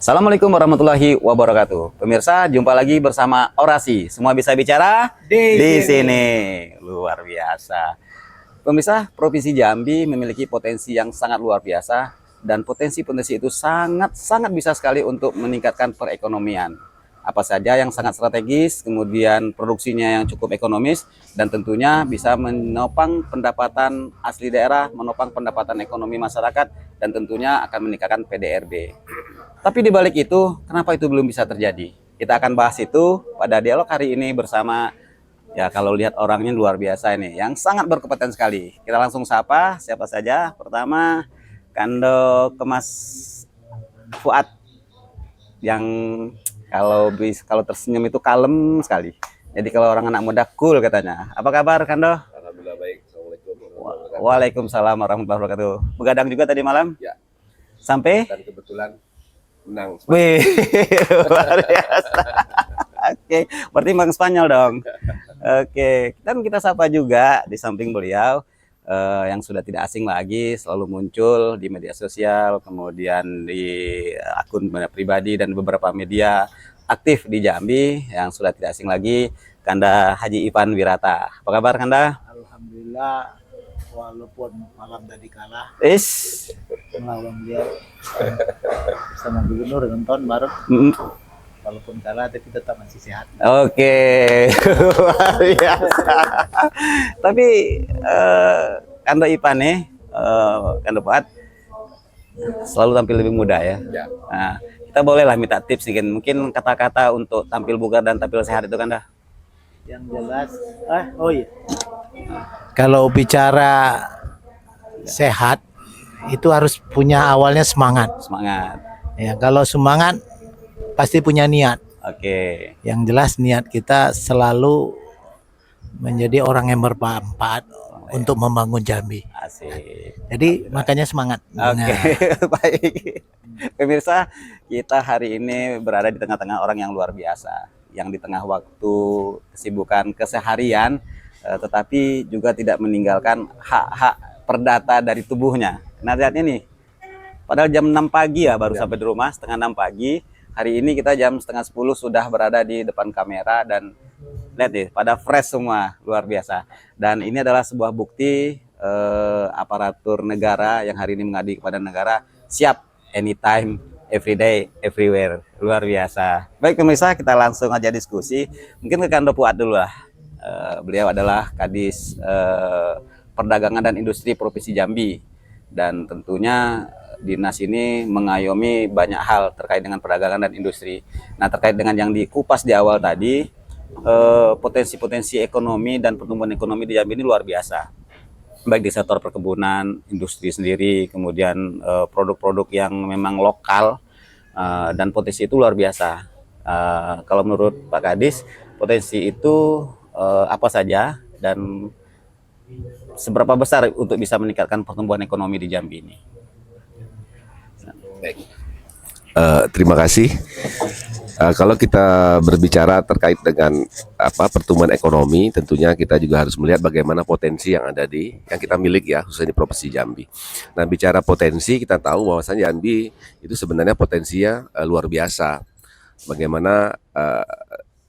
Assalamualaikum warahmatullahi wabarakatuh. Pemirsa, jumpa lagi bersama Orasi. Semua bisa bicara di sini. Luar biasa. Pemirsa, Provinsi Jambi memiliki potensi yang sangat luar biasa dan potensi-potensi itu sangat bisa sekali untuk meningkatkan perekonomian. Apa saja yang sangat strategis, kemudian produksinya yang cukup ekonomis, dan tentunya bisa menopang pendapatan asli daerah, menopang pendapatan ekonomi masyarakat, dan tentunya akan meningkatkan PDRB. Tapi di balik itu, kenapa itu belum bisa terjadi? Kita akan bahas itu pada dialog hari ini bersama, ya kalau lihat orangnya luar biasa ini, yang sangat berkompeten sekali. Kita langsung sapa, siapa saja? Pertama, Kando Kemas Fuad, yang kalau tersenyum itu kalem sekali. Jadi kalau orang anak muda cool katanya. Apa kabar Kando? Alhamdulillah baik. Assalamualaikum warahmatullahi wabarakatuh. Waalaikumsalam warahmatullahi wabarakatuh. Begadang juga tadi malam? Ya. Sampai? Dan kebetulan menang. Wih, luar biasa. Oke, berarti Bang Spanyol dong. Oke, dan kita sapa juga di samping beliau yang sudah tidak asing lagi, selalu muncul di media sosial, kemudian di akun pribadi dan beberapa media aktif di Jambi yang sudah tidak asing lagi, Kanda Haji Ivan Wirata. Apa kabar Kanda? Alhamdulillah, walaupun malam tadi kalah melawan dia bersama gubernur dengan tahun baru, walaupun kalah tapi tetap masih sehat. Oke, luar biasa. Tapi Kando Ipan nih, Kando Fuad selalu tampil lebih muda ya. Ya. Nah, kita bolehlah minta tips nih, mungkin kata-kata untuk tampil bugar dan tampil sehat itu Kanda. Yang jelas, kalau bicara sehat itu harus punya awalnya semangat. Semangat. Ya, kalau semangat pasti punya niat. Oke. Yang jelas niat kita selalu menjadi orang yang bermanfaat untuk membangun Jambi. Asik. Jadi makanya semangat. Oke, baik. Pemirsa, kita hari ini berada di tengah-tengah orang yang luar biasa, yang di tengah waktu kesibukan keseharian, tetapi juga tidak meninggalkan hak-hak perdata dari tubuhnya. Nah, lihat ini, padahal jam 6 pagi ya baru sampai di rumah, setengah 6 pagi. Hari ini kita jam setengah 10 sudah berada di depan kamera dan lihat deh, pada fresh semua, luar biasa. Dan ini adalah sebuah bukti aparatur negara yang hari ini mengabdi kepada negara, siap anytime, everyday, everywhere. Luar biasa. Baik pemirsa, kita langsung aja diskusi. Mungkin ke Kando Fuad dulu lah. Beliau adalah Kadis Perdagangan dan Industri Provinsi Jambi. Dan tentunya dinas ini mengayomi banyak hal terkait dengan perdagangan dan industri. Nah, terkait dengan yang dikupas di awal tadi, potensi-potensi ekonomi dan pertumbuhan ekonomi di Jambi ini luar biasa. Baik di sektor perkebunan, industri sendiri, kemudian produk-produk yang memang lokal, dan potensi itu luar biasa. Kalau menurut Pak Kadis, potensi itu apa saja dan seberapa besar untuk bisa meningkatkan pertumbuhan ekonomi di Jambi ini? Baik. Terima kasih. Kalau kita berbicara terkait dengan pertumbuhan ekonomi, tentunya kita juga harus melihat bagaimana potensi yang ada yang kita miliki ya, khususnya di Provinsi Jambi. Nah, bicara potensi, kita tahu bahwasannya Jambi itu sebenarnya potensinya luar biasa. Bagaimana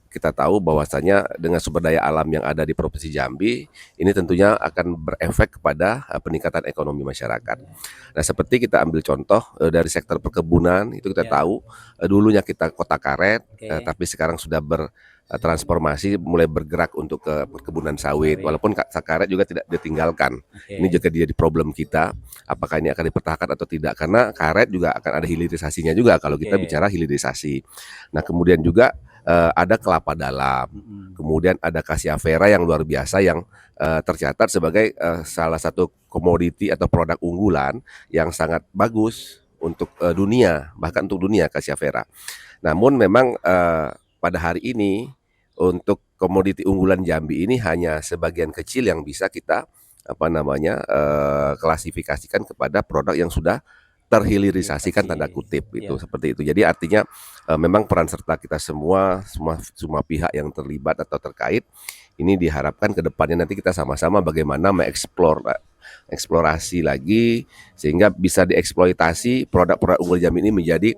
kita tahu bahwasanya dengan sumber daya alam yang ada di Provinsi Jambi ini tentunya akan berefek kepada peningkatan ekonomi masyarakat. Nah, seperti kita ambil contoh dari sektor perkebunan, itu kita tahu dulunya kita kota karet, tapi sekarang sudah bertransformasi, mulai bergerak untuk ke perkebunan sawit. Walaupun karet juga tidak ditinggalkan. Ini juga jadi problem kita, apakah ini akan dipertahankan atau tidak, karena karet juga akan ada hilirisasinya juga kalau kita bicara hilirisasi. Nah, kemudian juga ada kelapa dalam, kemudian ada Cassiavera yang luar biasa yang tercatat sebagai salah satu komoditi atau produk unggulan yang sangat bagus untuk dunia, bahkan untuk dunia Cassiavera. Namun memang pada hari ini untuk komoditi unggulan Jambi ini hanya sebagian kecil yang bisa kita klasifikasikan kepada produk yang sudah terhilirisasikan tanda kutip itu seperti itu. Jadi artinya memang peran serta kita semua pihak yang terlibat atau terkait ini diharapkan ke depannya nanti kita sama-sama bagaimana eksplorasi lagi sehingga bisa dieksploitasi produk-produk unggul Jambi ini menjadi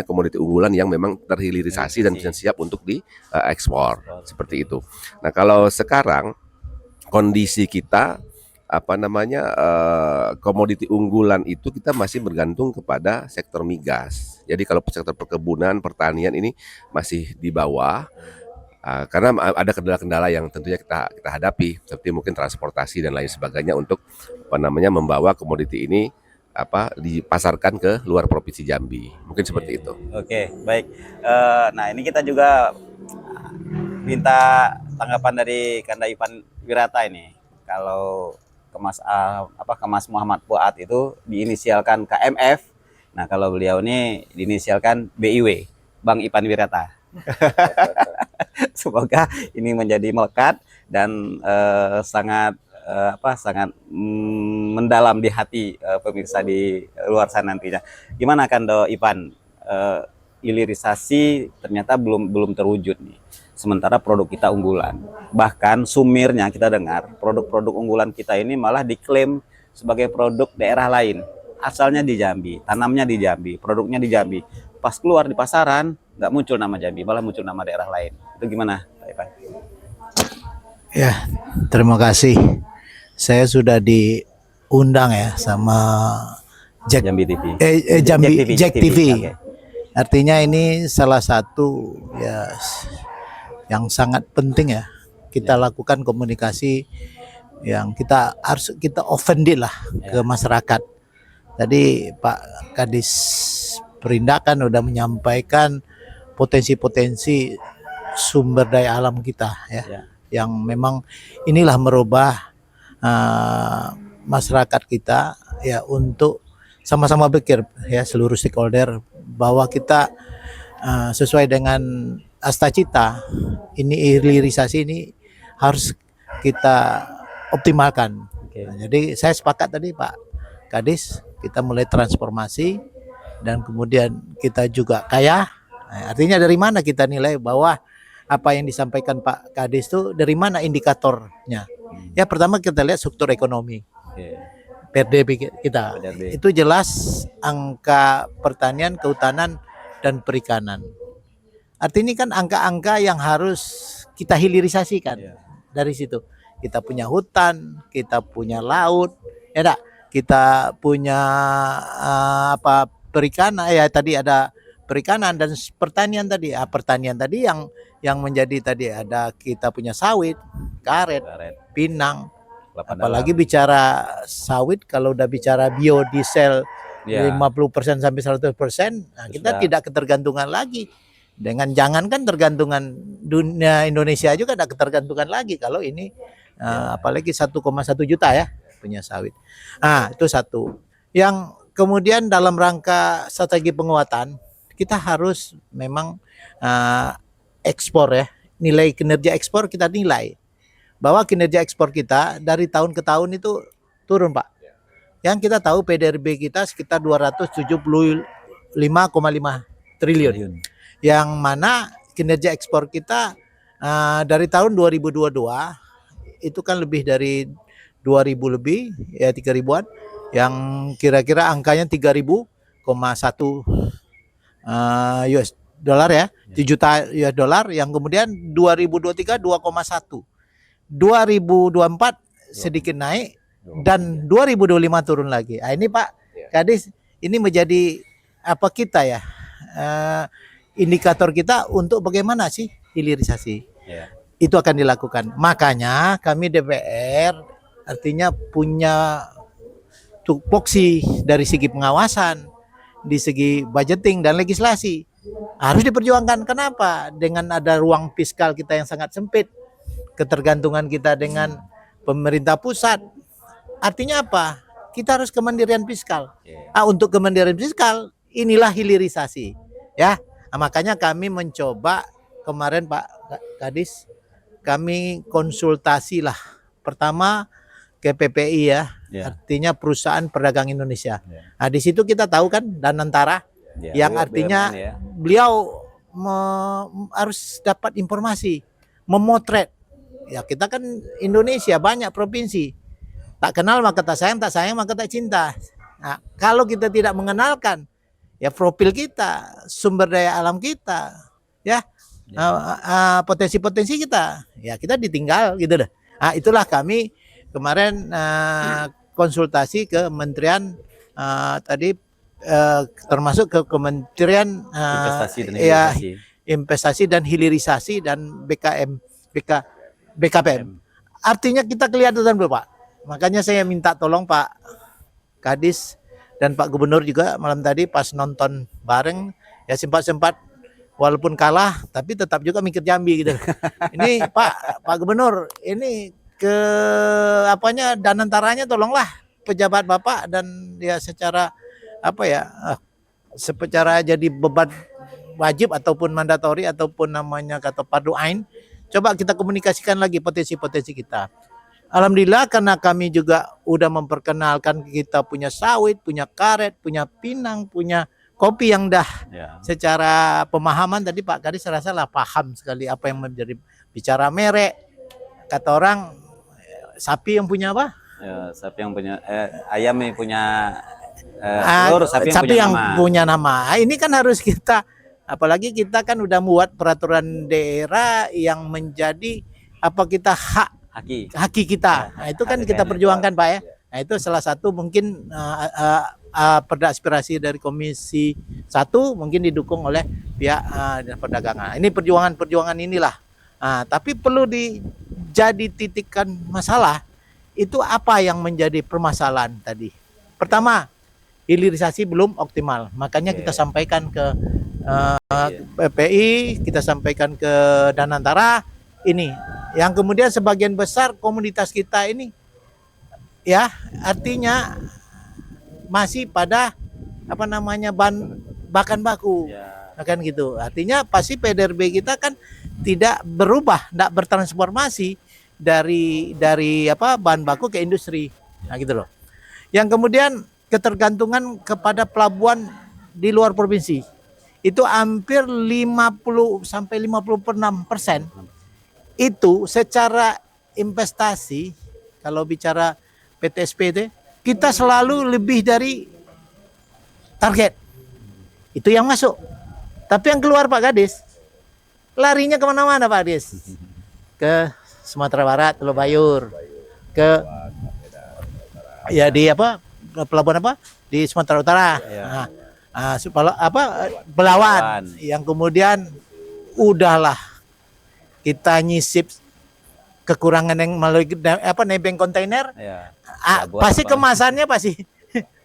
komoditi unggulan yang memang terhilirisasi dan bisa siap untuk diekspor seperti itu. Nah, kalau sekarang kondisi kita komoditi unggulan itu kita masih bergantung kepada sektor migas. Jadi kalau sektor perkebunan, pertanian ini masih di bawah. Karena ada kendala-kendala yang tentunya kita hadapi seperti mungkin transportasi dan lain sebagainya untuk membawa komoditi ini dipasarkan ke luar provinsi Jambi. Mungkin seperti itu. Oke, baik. Nah, ini kita juga minta tanggapan dari Kanda Ipan Wirata ini. Kalau Kemas Muhammad Fuad itu diinisialkan KMF. Nah, kalau beliau ini diinisialkan BIW, Bang Ipan Wirata. Semoga ini menjadi melekat dan sangat mendalam di hati pemirsa di luar sana nantinya. Gimana Kando Ipan? Hilirisasi ternyata belum terwujud nih. Sementara produk kita unggulan. Bahkan sumirnya kita dengar produk-produk unggulan kita ini malah diklaim sebagai produk daerah lain. Asalnya di Jambi, tanamnya di Jambi, produknya di Jambi. Pas keluar di pasaran nggak muncul nama Jambi, malah muncul nama daerah lain. Itu gimana, Pak Ipan? Ya, terima kasih. Saya sudah diundang ya sama Jambi TV. Jack TV. Okay. Artinya ini salah satu ya yang sangat penting ya. Kita lakukan komunikasi yang kita offended lah ke masyarakat. Tadi Pak Kadis Perindak kan udah menyampaikan potensi-potensi sumber daya alam kita ya. Yang memang inilah merubah masyarakat kita ya untuk sama-sama pikir ya seluruh stakeholder bahwa kita sesuai dengan Astacita ini hilirisasi ini harus kita optimalkan. Nah, jadi saya sepakat tadi Pak Kadis, kita mulai transformasi dan kemudian kita juga kaya. Nah, artinya dari mana kita nilai bahwa apa yang disampaikan Pak Kadis itu dari mana indikatornya? Ya pertama kita lihat struktur ekonomi. PRDB kita. Itu jelas angka pertanian, kehutanan dan perikanan. Artinya kan angka-angka yang harus kita hilirisasikan. Dari situ. Kita punya hutan, kita punya laut, ya enggak? Kita punya perikanan ya tadi ada perikanan dan pertanian tadi. Pertanian tadi yang menjadi tadi ada kita punya sawit, karet, pinang. Apalagi bicara sawit kalau udah bicara biodiesel 50% sampai 100%, nah kita tidak ketergantungan lagi. Dengan jangankan tergantungan dunia Indonesia juga ada ketergantungan lagi kalau ini apalagi 1,1 juta ya punya sawit. Nah, itu satu. Yang kemudian dalam rangka strategi penguatan kita harus memang ekspor ya. Nilai kinerja ekspor kita nilai. Bahwa kinerja ekspor kita dari tahun ke tahun itu turun, Pak. Yang kita tahu PDRB kita sekitar 275,5 triliun. Yang mana kinerja ekspor kita dari tahun 2022 itu kan lebih dari 2.000 lebih ya 3.000-an yang kira-kira angkanya 3.000,1 US dollar ya, 7 juta US dollar yang kemudian 2023 2,1. 2024 sedikit naik dan 2025 turun lagi. Nah, ini Pak Kadis ini menjadi apa kita ya? Indikator kita untuk bagaimana sih hilirisasi itu akan dilakukan. Makanya kami DPR artinya punya tupoksi dari segi pengawasan, di segi budgeting dan legislasi harus diperjuangkan. Kenapa? Dengan ada ruang fiskal kita yang sangat sempit, ketergantungan kita dengan pemerintah pusat. Artinya apa? Kita harus kemandirian fiskal. Untuk kemandirian fiskal inilah hilirisasi, ya. Makanya kami mencoba kemarin Pak Kadis, kami konsultasi lah. Pertama ke PPI ya, artinya Perusahaan Perdagang Indonesia. Nah di situ kita tahu kan Danantara, yang artinya beliau harus dapat informasi, memotret Ya kita kan Indonesia banyak provinsi. Tak kenal maka tak sayang maka tak cinta. Nah, kalau kita tidak mengenalkan ya profil kita, sumber daya alam kita, ya potensi-potensi kita, ya kita ditinggal gitu deh. Nah, itulah kami kemarin konsultasi ke Kementerian tadi termasuk ke Kementerian Investasi dan Hilirisasi dan BKPM. Artinya kita kelihatan belum Pak? Makanya saya minta tolong Pak Kadis dan Pak Gubernur juga malam tadi pas nonton bareng ya sempat walaupun kalah tapi tetap juga mikir Jambi gitu. Ini Pak Gubernur, ini ke danantaranya tolonglah pejabat Bapak dan ya secara secara jadi beban wajib ataupun mandatori ataupun namanya kata fardu ain, coba kita komunikasikan lagi potensi-potensi kita. Alhamdulillah karena kami juga udah memperkenalkan kita punya sawit, punya karet, punya pinang, punya kopi yang dah secara pemahaman tadi Pak Kadis rasa lah paham sekali apa yang menjadi bicara merek. Kata orang sapi yang punya apa? Ya, sapi yang punya ayam yang punya sapi yang punya nama. Ini kan harus kita, apalagi kita kan udah buat peraturan daerah yang menjadi kita haki kita. Nah, itu kan kita perjuangkan Pak ya. Nah, itu salah satu mungkin perda aspirasi dari Komisi 1 mungkin didukung oleh pihak perdagangan. Ini perjuangan inilah. Tapi perlu jadi titikkan masalah itu apa yang menjadi permasalahan tadi. Pertama, hilirisasi belum optimal. Makanya kita sampaikan ke PPI, kita sampaikan ke Danantara ini. Yang kemudian sebagian besar komunitas kita ini ya artinya masih pada bahan baku. Kan gitu. Artinya pasti PDRB kita kan tidak berubah, tidak bertransformasi dari bahan baku ke industri. Nah gitu loh. Yang kemudian ketergantungan kepada pelabuhan di luar provinsi itu hampir 50 sampai 56%. Itu secara investasi kalau bicara PTSP kita selalu lebih dari target. Itu yang masuk. Tapi yang keluar Pak Kadis larinya kemana-mana Pak Kadis. Ke Sumatera Barat, Teluk Bayur, ke di pelabuhan di Sumatera Utara. Belawan. Yang kemudian udahlah kita nyisip kekurangan yang melalui nebeng kontainer. Pasti kemasannya pasti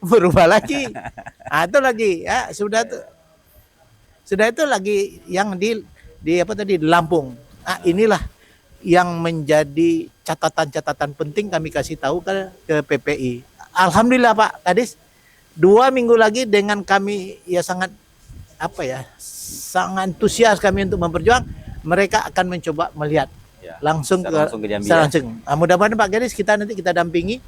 berubah lagi. Itu lagi ya sudah itu lagi yang di Lampung. Inilah yang menjadi catatan-catatan penting kami kasih tahu ke PPI. Alhamdulillah Pak Kadis 2 minggu lagi dengan kami ya sangat sangat antusias kami untuk memperjuang, mereka akan mencoba melihat langsung ke Jambi. Mudah-mudahan Pak Kadis kita nanti kita dampingi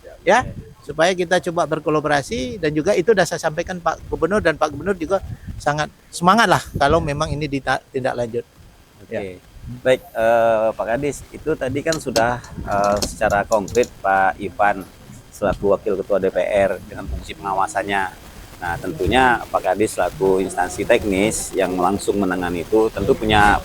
supaya kita coba berkolaborasi dan juga itu sudah saya sampaikan Pak Gubernur dan Pak Gubernur juga sangat semangat lah kalau memang ini tindak lanjut. Oke. Baik Pak Kadis, itu tadi kan sudah secara konkret Pak Ivan selaku Wakil Ketua DPR dengan fungsi pengawasannya. Nah tentunya Pak Kadis selaku instansi teknis yang langsung menangani itu tentu punya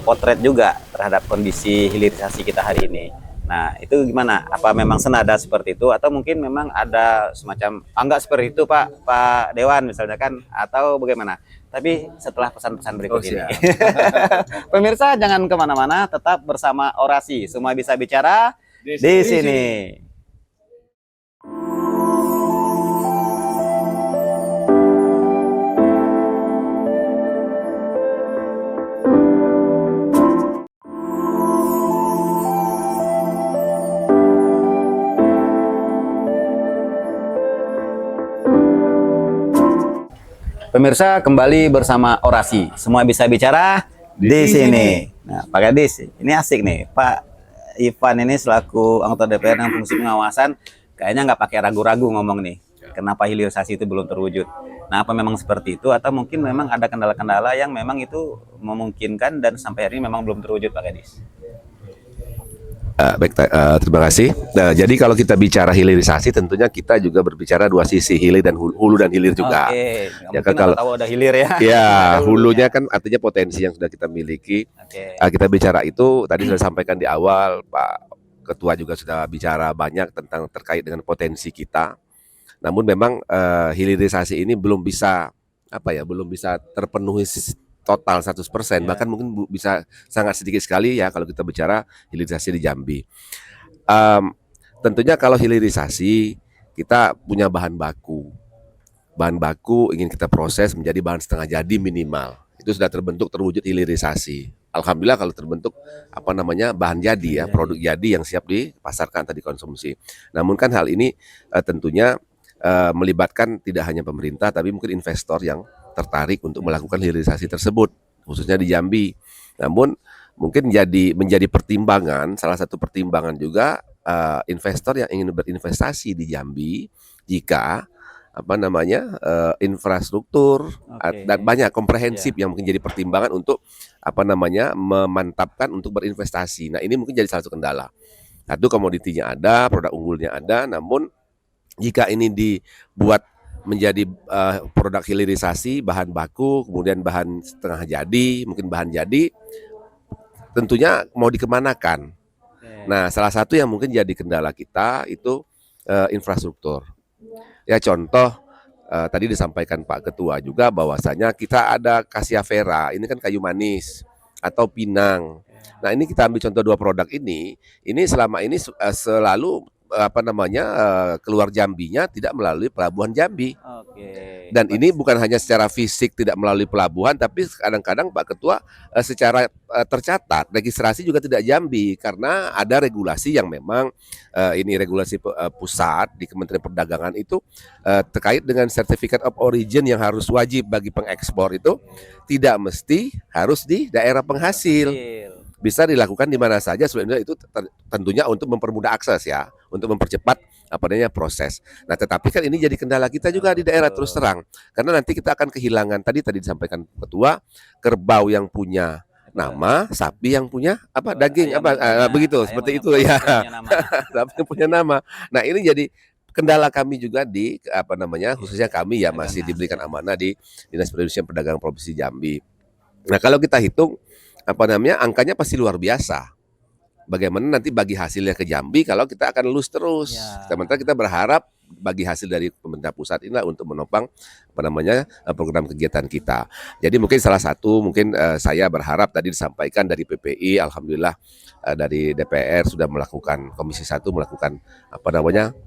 potret juga terhadap kondisi hilirisasi kita hari ini. Nah itu gimana? Apa memang senada seperti itu atau mungkin memang ada semacam enggak seperti itu Pak Dewan misalnya kan atau bagaimana? Tapi setelah pesan-pesan berikut ini. Pemirsa jangan kemana-mana, tetap bersama Orasi. Semua bisa bicara di sini. Pemirsa kembali bersama Orasi. Semua bisa bicara di sini. Nah, Pak Kadis, ini asik nih. Pak Ivan ini selaku anggota DPR yang fungsi pengawasan, kayaknya nggak pakai ragu-ragu ngomong nih. Kenapa hilirisasi itu belum terwujud? Nah, apa memang seperti itu atau mungkin memang ada kendala-kendala yang memang itu memungkinkan dan sampai hari ini memang belum terwujud, Pak Kadis? Terima kasih. Nah, jadi kalau kita bicara hilirisasi, tentunya kita juga berbicara dua sisi, hilir dan hulu dan hilir juga. Oke, Ya mungkin kan, kalau tahu ada hilir ya. ya Ada hulunya kan artinya potensi yang sudah kita miliki. Oke. Kita bicara itu tadi sudah sampaikan di awal, Pak Ketua juga sudah bicara banyak tentang terkait dengan potensi kita. Namun memang hilirisasi ini belum bisa belum bisa terpenuhi total 100%, bahkan mungkin bisa sangat sedikit sekali ya kalau kita bicara hilirisasi di Jambi. Tentunya kalau hilirisasi kita punya bahan baku ingin kita proses menjadi bahan setengah jadi minimal. Itu sudah terwujud hilirisasi. Alhamdulillah kalau terbentuk bahan jadi ya, produk jadi yang siap dipasarkan atau dikonsumsi. Namun kan hal ini tentunya melibatkan tidak hanya pemerintah tapi mungkin investor yang tertarik untuk melakukan hilirisasi tersebut, khususnya di Jambi. Namun mungkin menjadi pertimbangan, salah satu pertimbangan juga investor yang ingin berinvestasi di Jambi jika infrastruktur dan banyak komprehensif yang mungkin jadi pertimbangan untuk memantapkan untuk berinvestasi. Nah, ini mungkin jadi salah satu kendala. Satu, komoditinya ada, produk unggulnya ada, namun jika ini dibuat menjadi produk hilirisasi, bahan baku, kemudian bahan setengah jadi, mungkin bahan jadi, tentunya mau dikemanakan. Nah, salah satu yang mungkin jadi kendala kita itu infrastruktur. Ya contoh, tadi disampaikan Pak Ketua juga bahwasanya kita ada Cassia Vera, ini kan kayu manis, atau pinang. Nah, ini kita ambil contoh dua produk ini selama ini selalu keluar Jambinya tidak melalui pelabuhan Jambi. Dan ini bukan hanya secara fisik tidak melalui pelabuhan, tapi kadang-kadang Pak Ketua secara tercatat registrasi juga tidak Jambi karena ada regulasi yang memang ini regulasi pusat di Kementerian Perdagangan itu terkait dengan Certificate of Origin yang harus wajib bagi pengekspor itu tidak mesti harus di daerah penghasil. Bisa dilakukan di mana saja, sebenarnya itu tentunya untuk mempermudah akses ya, untuk mempercepat proses. Nah, tetapi kan ini jadi kendala kita juga di daerah terus terang, karena nanti kita akan kehilangan tadi disampaikan Ketua, kerbau yang punya nama, sapi yang punya daging begitu, seperti itu ya, sapi yang punya nama. Nah, ini jadi kendala kami juga di khususnya kami ya masih diberikan amanah di Dinas Perindustrian Perdagangan Provinsi Jambi. Nah, kalau kita hitung angkanya pasti luar biasa. Bagaimana nanti bagi hasilnya ke Jambi kalau kita akan lulus terus. Sementara kita berharap bagi hasil dari pemerintah pusat inilah untuk menopang program kegiatan kita. Jadi mungkin salah satu saya berharap tadi disampaikan dari PPI, alhamdulillah dari DPR sudah melakukan Komisi 1 melakukan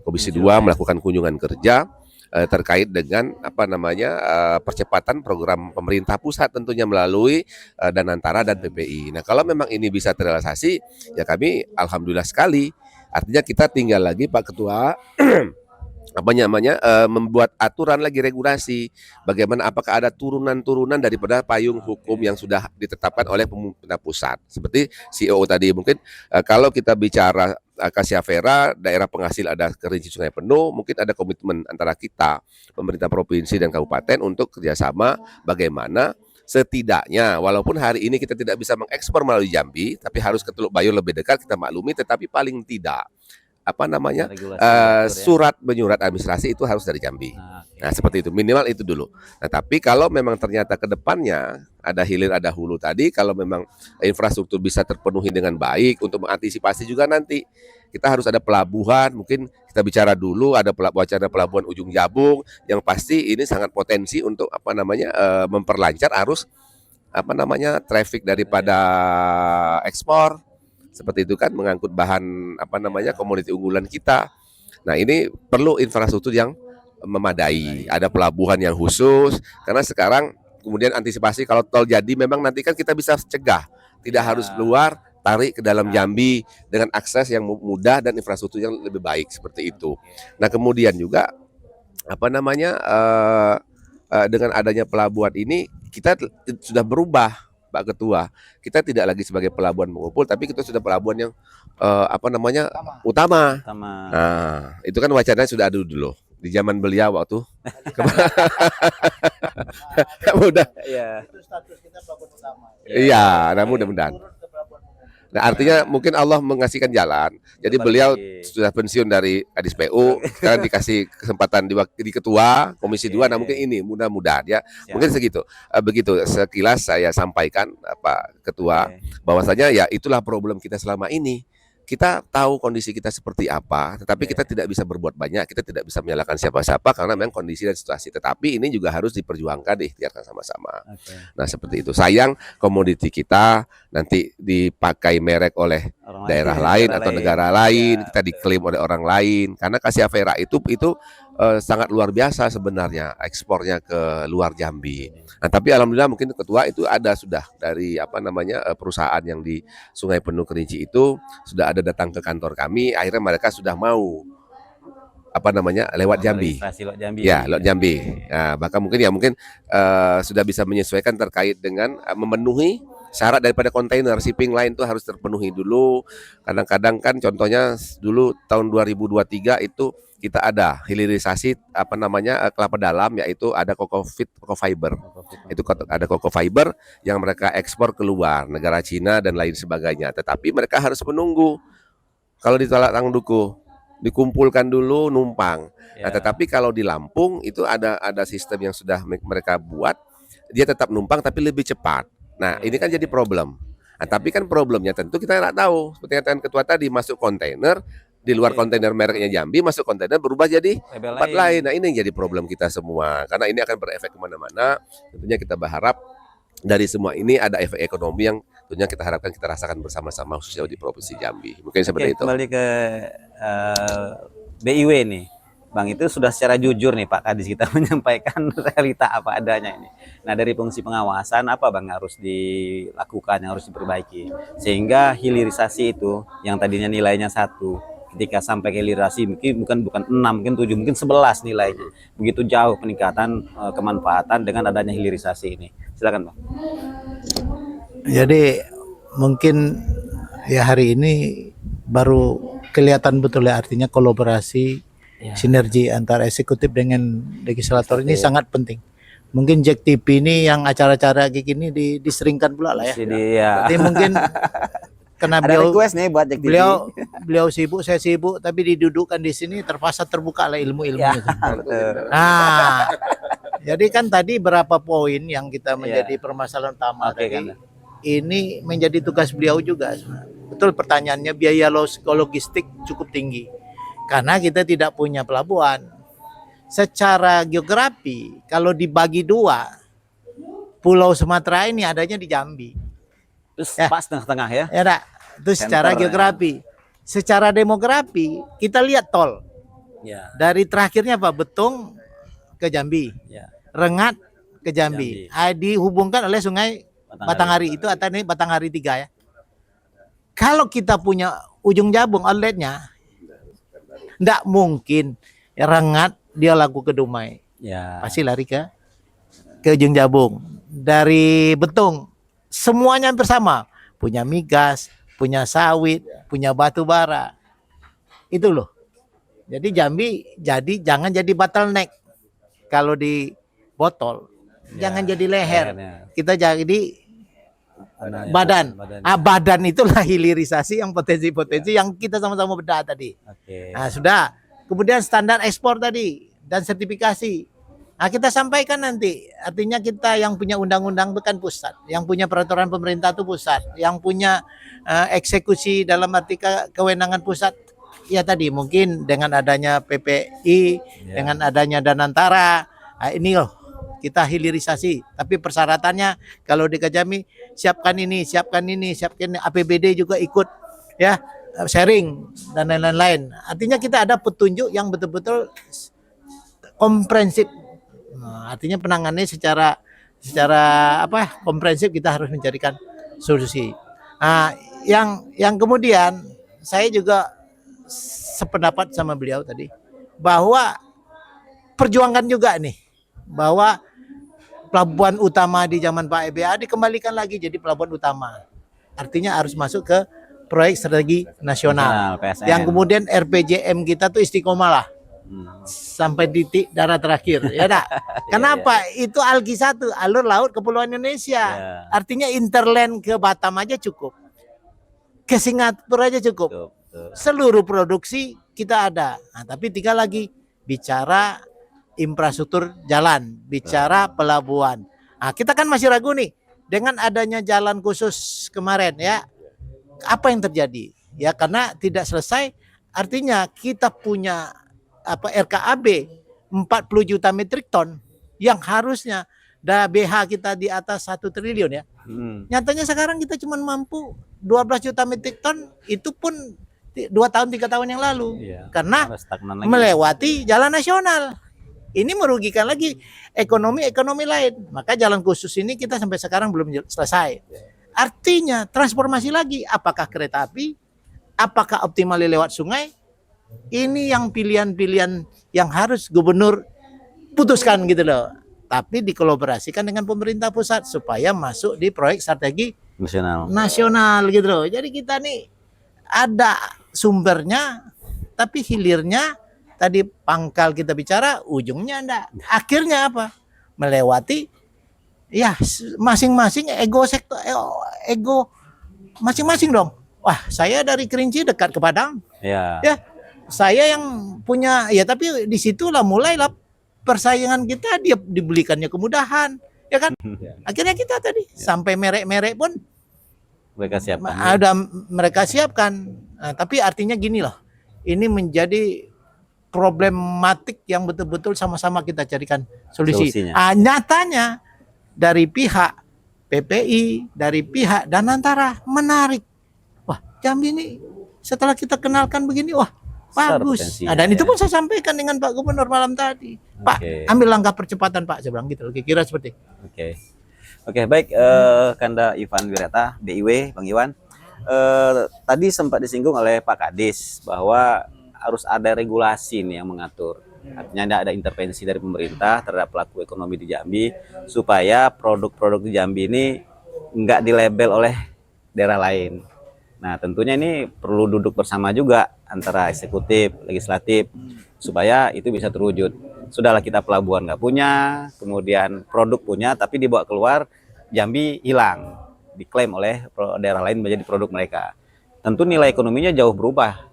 Komisi 2 melakukan kunjungan kerja terkait dengan percepatan program pemerintah pusat tentunya melalui Danantara dan PPI. Nah, kalau memang ini bisa terrealisasi ya kami alhamdulillah sekali. Artinya kita tinggal lagi Pak Ketua membuat aturan lagi regulasi bagaimana apakah ada turunan-turunan daripada payung hukum yang sudah ditetapkan oleh pemerintah pusat. Seperti CEO tadi mungkin kalau kita bicara Cassia Vera, daerah penghasil ada kerinci sungai penuh, mungkin ada komitmen antara kita, pemerintah provinsi dan kabupaten untuk kerjasama bagaimana setidaknya walaupun hari ini kita tidak bisa mengekspor melalui Jambi, tapi harus ke Teluk Bayur lebih dekat kita maklumi, tetapi paling tidak surat menyurat administrasi itu harus dari Jambi. Nah, seperti itu, minimal itu dulu. Nah, tapi kalau memang ternyata ke depannya ada hilir ada hulu tadi, kalau memang infrastruktur bisa terpenuhi dengan baik untuk mengantisipasi juga nanti kita harus ada pelabuhan, mungkin kita bicara dulu ada wacana pelabuhan Ujung Jabung yang pasti ini sangat potensi untuk memperlancar arus traffic daripada ekspor. Seperti itu kan mengangkut bahan komoditi unggulan kita. Nah, ini perlu infrastruktur yang memadai, ada pelabuhan yang khusus karena sekarang kemudian antisipasi kalau tol jadi memang nanti kan kita bisa cegah, tidak harus keluar, tarik ke dalam Jambi dengan akses yang mudah dan infrastruktur yang lebih baik seperti itu. Nah, kemudian juga dengan adanya pelabuhan ini kita sudah berubah Pak Ketua, kita tidak lagi sebagai pelabuhan pengumpul, tapi kita sudah pelabuhan yang utama. Nah, itu kan wacananya sudah ada dulu di zaman beliau waktu. Mudah. Itu status kita pelabuhan utama. Iya, nah mudah-mudahan. Nah, artinya mungkin Allah mengasihkan jalan. Jadi Balik beliau lagi. sudah pensiun dari Kadis PU, sekarang dikasih kesempatan di ketua Komisi 2. Nah, mungkin ini mudah-mudahan ya. Siap. Mungkin segitu. Begitu sekilas saya sampaikan Pak Ketua, Oke. bahwasanya ya itulah problem kita selama ini. Kita tahu kondisi kita seperti apa, tetapi kita tidak bisa berbuat banyak, kita tidak bisa menyalahkan siapa-siapa karena memang kondisi dan situasi. Tetapi ini juga harus diperjuangkan, diikhtiarkan sama-sama. Oke. Nah, seperti itu. Sayang komoditi kita nanti dipakai merek oleh Orang daerah lain, lain negara atau lain. negara lain, Ya, kita diklaim oleh orang lain. Karena Cassiavera itu sangat luar biasa sebenarnya ekspornya ke luar Jambi. Nah, tapi alhamdulillah mungkin Ketua itu ada sudah dari perusahaan yang di Sungai Penuh Kerinci itu sudah ada datang ke kantor kami. Akhirnya mereka sudah mau lewat Jambi. registrasi lewat Jambi. Ya, lewat Jambi. Nah, bahkan mungkin sudah bisa menyesuaikan terkait dengan memenuhi syarat daripada kontainer. Shipping line itu harus terpenuhi dulu. Kadang-kadang kan contohnya dulu tahun 2023 itu kita ada hilirisasi kelapa dalam, yaitu ada coco fiber. Itu ada coco fiber yang mereka ekspor keluar negara Cina dan lain sebagainya. Tetapi mereka harus menunggu kalau di Tolak Tangduku dikumpulkan dulu numpang. Ya. Nah, tetapi kalau di Lampung itu ada sistem yang sudah mereka buat, dia tetap numpang tapi lebih cepat. Nah, ini kan jadi problem. Nah, tapi kan problemnya tentu kita nggak tahu. Seperti yang Ketua tadi, masuk kontainer, di luar kontainer mereknya Jambi, masuk kontainer berubah jadi Label tempat lain. Nah, ini yang jadi problem kita semua. Karena ini akan berefek kemana-mana. Tentunya kita berharap dari semua ini ada efek ekonomi yang tentunya kita harapkan kita rasakan bersama-sama, khususnya di Provinsi Jambi. Mungkin seperti itu. Kembali ke BIW nih. Bang, itu sudah secara jujur nih Pak Kadis kita menyampaikan realita apa adanya ini. Nah, dari fungsi pengawasan apa Bang harus dilakukan, yang harus diperbaiki sehingga hilirisasi itu yang tadinya nilainya 1, ketika sampai ke hilirisasi mungkin bukan 6, mungkin 7, mungkin 11 nilainya. Begitu jauh peningkatan kemanfaatan dengan adanya hilirisasi ini. Silakan Bang. Jadi mungkin ya hari ini baru kelihatan betul ya, artinya kolaborasi, sinergi antara eksekutif dengan legislator ini sangat penting. Mungkin Jack TV ini yang acara-acara kayak gini diseringkan pula lah ya. Jadi ya Jadi mungkin karena ada request nih buat Jack TV. beliau sibuk, saya sibuk, tapi didudukkan di sini terpaksa terbuka lah ilmu-ilmu Ya, itu. betul. Nah, jadi kan tadi berapa poin yang kita menjadi permasalahan utama Oke, tadi. kan. Ini menjadi tugas beliau juga. Betul pertanyaannya, biaya logistik cukup tinggi. Karena kita tidak punya pelabuhan. Secara geografi, kalau dibagi 2, Pulau Sumatera ini adanya di Jambi. Terus Ya. pas tengah-tengah ya. Ya enggak? Itu secara Center, geografi. Secara demografi, kita lihat tol. Ya. Dari terakhirnya Pak, Betung ke Jambi. Ya. Rengat ke Jambi. Dihubungkan oleh sungai Batanghari. Itu atau ini Batanghari 3 ya. Kalau kita punya ujung jabung outletnya, enggak mungkin Rengat dia laku ke Dumai. Ya. Pasti lari ke ujung jabung. Dari Betung semuanya hampir sama. Punya migas, punya sawit, punya batu bara. Itu loh. Jadi Jambi jangan jadi bottleneck. Kalau di botol, jangan jadi leher. lehernya. Kita jadi badan. Badan itulah hilirisasi yang potensi-potensi yang kita sama-sama bedah tadi. Oke. Nah, sudah. Kemudian standar ekspor tadi dan sertifikasi. Nah, kita sampaikan nanti. Artinya kita yang punya undang-undang bukan pusat, yang punya peraturan pemerintah itu pusat, yang punya eksekusi dalam arti kewenangan pusat. Ya tadi mungkin dengan adanya PPI, dengan adanya Danantara, nah ini loh kita hilirisasi. Tapi persyaratannya kalau di Kajami siapkan ini, APBD juga ikut ya, sharing dan lain-lain. Artinya kita ada petunjuk yang betul-betul komprehensif. Nah, artinya penanganannya secara komprehensif, kita harus mencarikan solusi. Nah, yang kemudian saya juga sependapat sama beliau tadi bahwa perjuangkan juga nih bahwa pelabuhan utama di zaman Pak EBA dikembalikan lagi jadi pelabuhan utama. Artinya harus masuk ke proyek strategi nasional. PSN. Yang kemudian RPJM kita tuh istiqomah lah. Sampai titik darah terakhir, ya enggak? Kenapa? Itu Alki 1, alur laut Kepulauan Indonesia. Artinya interland ke Batam aja cukup. ke Singapura aja cukup. Betul. Seluruh produksi kita ada. Nah, tapi tinggal lagi bicara infrastruktur jalan, bicara pelabuhan. Nah, kita kan masih ragu nih dengan adanya jalan khusus kemarin ya. Apa yang terjadi? Ya karena tidak selesai, artinya kita punya RKAB 40 juta metrik ton yang harusnya BH kita di atas 1 triliun ya. Nyatanya sekarang kita cuma mampu 12 juta metrik ton, itu pun 2 tahun 3 tahun yang lalu. Karena melewati jalan nasional. Ini merugikan lagi ekonomi lain. Maka jalan khusus ini kita sampai sekarang belum selesai. Artinya transformasi lagi, apakah kereta api, apakah optimal lewat sungai? Ini yang pilihan-pilihan yang harus gubernur putuskan gitu loh. Tapi dikolaborasikan dengan pemerintah pusat supaya masuk di proyek strategi nasional gitu loh. Jadi kita nih ada sumbernya, tapi hilirnya tadi pangkal kita bicara, ujungnya enggak. Akhirnya apa? Melewati ya masing-masing ego masing-masing dong. Wah, saya dari Kerinci dekat ke Padang. Ya, saya yang punya ya, tapi disitulah mulailah persaingan kita, dia dibelikannya kemudahan, ya kan? Akhirnya kita tadi sampai merek-merek pun mereka siapkan. Nah, tapi artinya gini loh, ini menjadi problematik yang betul-betul sama-sama kita carikan solusi. Nyatanya dari pihak PPI, dari pihak Danantara menarik. Wah, Jambi ini setelah kita kenalkan begini, wah bagus. Nah, dan itu pun saya sampaikan dengan Pak Gubernur malam tadi. Pak, ambil langkah percepatan Pak, saya bilang gitu. Kira-kira seperti. Oke, baik. Kanda Ivan Wirata, BIW, Bang Iwan. Tadi sempat disinggung oleh Pak Kadis bahwa harus ada regulasi nih yang mengatur. Artinya ada intervensi dari pemerintah terhadap pelaku ekonomi di Jambi supaya produk-produk di Jambi ini nggak dilabel oleh daerah lain. Nah, tentunya ini perlu duduk bersama juga antara eksekutif, legislatif, supaya itu bisa terwujud. Sudahlah kita pelabuhan nggak punya, kemudian produk punya, tapi dibawa keluar, Jambi hilang, diklaim oleh daerah lain menjadi produk mereka. Tentu nilai ekonominya jauh berubah.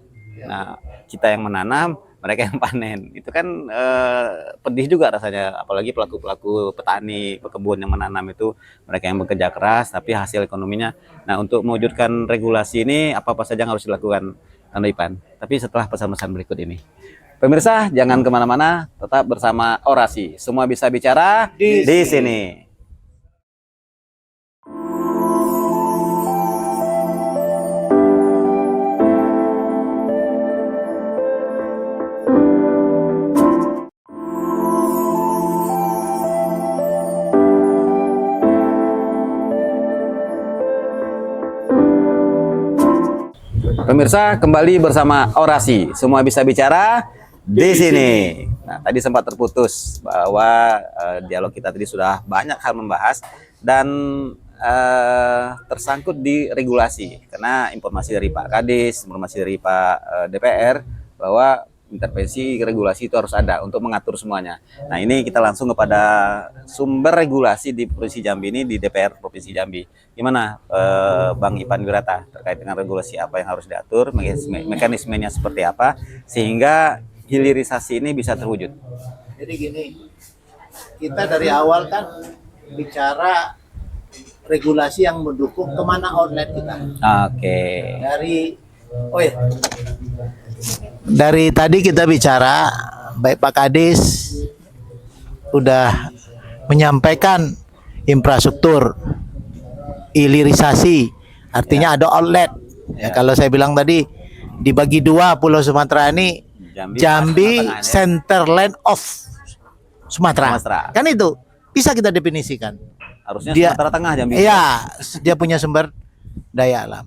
Nah, kita yang menanam, mereka yang panen. Itu kan pedih juga rasanya, apalagi pelaku-pelaku petani, pekebun yang menanam itu, mereka yang bekerja keras, tapi hasil ekonominya. Nah, untuk mewujudkan regulasi ini, apa-apa saja yang harus dilakukan, Kanda Ivan. Tapi setelah pesan-pesan berikut ini. Pemirsa, jangan kemana-mana, tetap bersama Orasi. Semua bisa bicara di sini. Pemirsa, kembali bersama Orasi. Semua bisa bicara di sini. Nah, tadi sempat terputus bahwa dialog kita tadi sudah banyak hal membahas dan tersangkut di regulasi. Karena informasi dari Pak Kadis, informasi dari Pak DPR bahwa intervensi regulasi itu harus ada untuk mengatur semuanya. Nah, ini kita langsung kepada sumber regulasi di Provinsi Jambi ini, di DPR Provinsi Jambi. Gimana Bang Ivan Wirata terkait dengan regulasi apa yang harus diatur, mekanismenya seperti apa sehingga hilirisasi ini bisa terwujud? Jadi gini, kita dari awal kan bicara regulasi yang mendukung kemana outlet kita. Dari tadi kita bicara, baik Pak Kadis udah menyampaikan infrastruktur, hilirisasi, artinya ada outlet. Ya, kalau saya bilang tadi dibagi dua Pulau Sumatera ini, Jambi Centerland of Sumatera. Kan itu bisa kita definisikan. Harusnya Sumatera Tengah Jambi. Iya, dia punya sumber daya alam.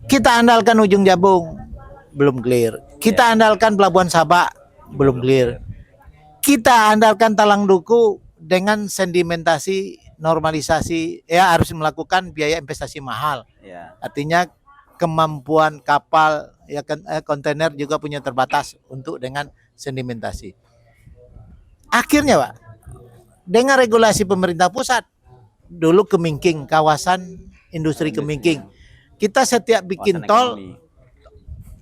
Kita andalkan Ujung Jabung, belum clear. Kita andalkan Pelabuhan Sabak, belum clear. Kita andalkan Talang Duku dengan sedimentasi, normalisasi, ya harus melakukan biaya investasi mahal. Artinya kemampuan kapal, ya kontainer juga punya terbatas untuk dengan sedimentasi. Akhirnya Pak, dengan regulasi pemerintah pusat, dulu Kemingking, kawasan industri Kemingking, kita setiap bikin Kawasan ekonomi.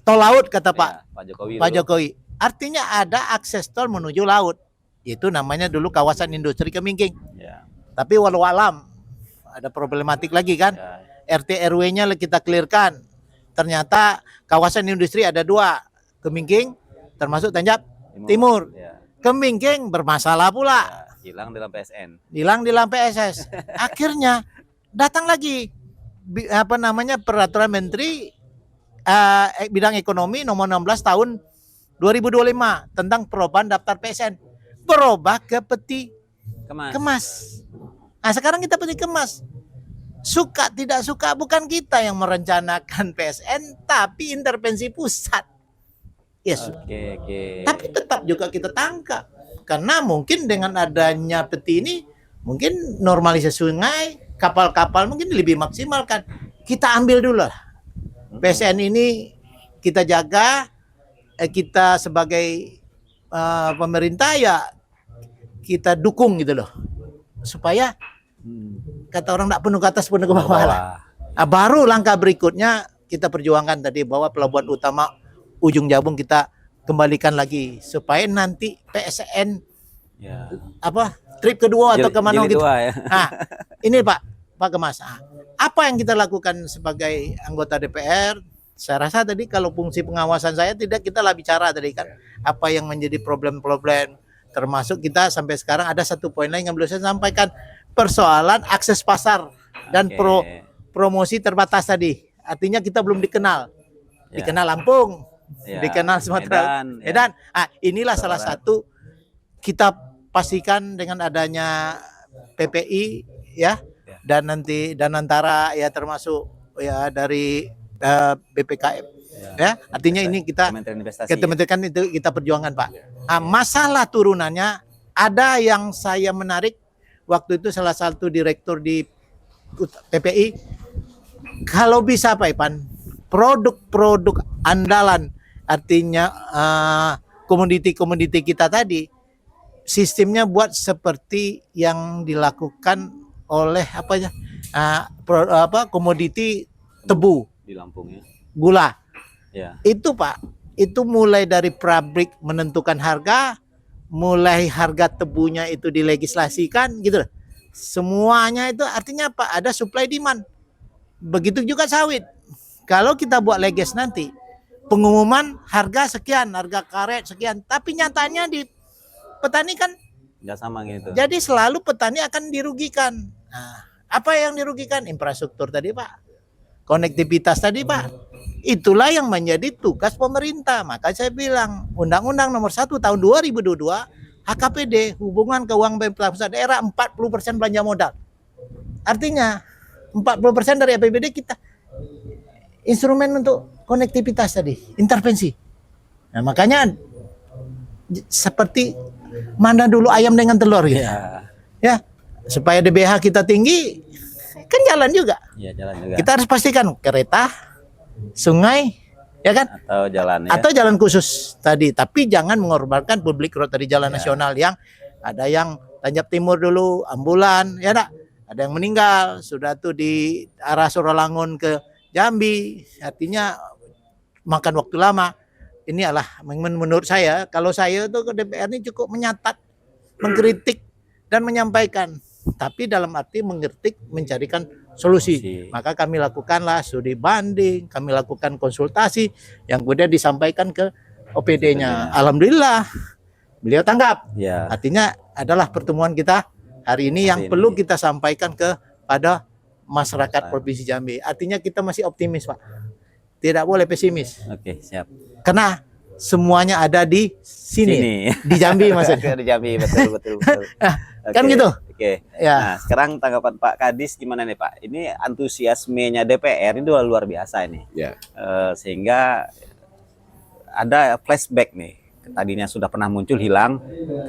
tol laut kata Ya, Pak Jokowi Pak dulu. Jokowi. Artinya ada akses tol menuju laut. Itu namanya dulu kawasan industri Kemingking. Ya, Tapi walau alam ada problematik lagi kan. ya, RT RW-nya kita clearkan. Ternyata kawasan industri ada 2, Kemingking termasuk Tanjab Timur. Ya, Kemingking bermasalah pula. ya, hilang dalam PSN. Hilang di dalam PSS. Akhirnya datang lagi peraturan menteri bidang ekonomi nomor 16 tahun 2025 tentang perubahan daftar PSN, berubah ke peti kemas. Nah, sekarang kita peti kemas. Suka tidak suka bukan kita yang merencanakan PSN, tapi intervensi pusat. Yes. Oke. Tapi tetap juga kita tangkap. Karena mungkin dengan adanya peti ini, mungkin normalisasi sungai, kapal-kapal mungkin lebih maksimalkan. Kita ambil dulu lah. PSN ini kita jaga, kita sebagai pemerintah ya kita dukung gitu loh. Supaya kata orang tak penuh ke atas penuh ke bawah lah. Nah, baru langkah berikutnya kita perjuangkan tadi bahwa pelabuhan utama Ujung Jabung kita kembalikan lagi supaya nanti PSN Ya. trip kedua atau kemana gitu. Ya. Nah, ini Pak Kemas. Apa yang kita lakukan sebagai anggota DPR? Saya rasa tadi kalau fungsi pengawasan saya tidak kita lah bicara tadi kan apa yang menjadi problem-problem, termasuk kita sampai sekarang ada satu poin lain yang belum saya sampaikan, persoalan akses pasar dan promosi terbatas tadi. Artinya kita belum dikenal. Ya. Dikenal Lampung, Ya, dikenal Sumatera, Medan. Inilah salah satu kita pastikan dengan adanya PPI ya, dan nanti dan antara ya termasuk ya dari BPKM ya. Artinya ini kita Kementerian Investasi. Kementerian itu kita perjuangkan Pak. Masalah turunannya ada yang saya menarik waktu itu salah satu direktur di PPI, kalau bisa Pak Ipan, produk-produk andalan artinya komoditi-komoditi kita tadi sistemnya buat seperti yang dilakukan oleh komoditi tebu Di Lampung ya. gula. Ya. Itu Pak, itu mulai dari pabrik menentukan harga, mulai harga tebunya itu dilegislasikan gitu loh. Semuanya itu artinya apa? Ada supply demand. Begitu juga sawit. Kalau kita buat leges nanti pengumuman harga sekian, harga karet sekian, tapi nyatanya di petani kan Nggak sama gitu. jadi selalu petani akan dirugikan. Nah, apa yang dirugikan? Infrastruktur tadi Pak, konektivitas tadi Pak. Itulah yang menjadi tugas pemerintah. Maka saya bilang Undang-Undang Nomor 1 Tahun 2022 HKPD, hubungan keuangan pemerintah pusat daerah 40% belanja modal. Artinya 40% dari APBD kita instrumen untuk konektivitas tadi, intervensi. Nah, makanya seperti mana dulu ayam dengan telur gitu. Ya, supaya DBH kita tinggi kan jalan juga. Ya, jalan juga. Kita harus pastikan kereta, sungai, ya kan? Atau jalan ya. Atau jalan khusus tadi, tapi jangan mengorbankan public road dari jalan nasional yang ada yang Tanjab Timur dulu ambulan, ya enggak? Ada yang meninggal, sudah tuh di arah Suralangun ke Jambi, artinya makan waktu lama. Ini adalah menurut saya, kalau saya tuh ke DPR ini cukup menyatat, mengkritik dan menyampaikan, tapi dalam arti mengkritik mencarikan solusi. Maka kami lakukanlah studi banding, kami lakukan konsultasi yang kemudian disampaikan ke OPD-nya. Alhamdulillah beliau tanggap. Ya. Artinya adalah pertemuan kita hari ini yang perlu kita sampaikan kepada masyarakat Provinsi Jambi. Artinya kita masih optimis Pak, tidak boleh pesimis. Oke, siap. Karena semuanya ada di sini. Di Jambi maksudnya. Di Jambi, betul. Kan gitu. Oke. Ya. Nah, sekarang tanggapan Pak Kadis gimana nih Pak? Ini antusiasmenya DPR ini luar biasa ini. Ya. Sehingga ada flashback nih. Tadinya sudah pernah muncul hilang,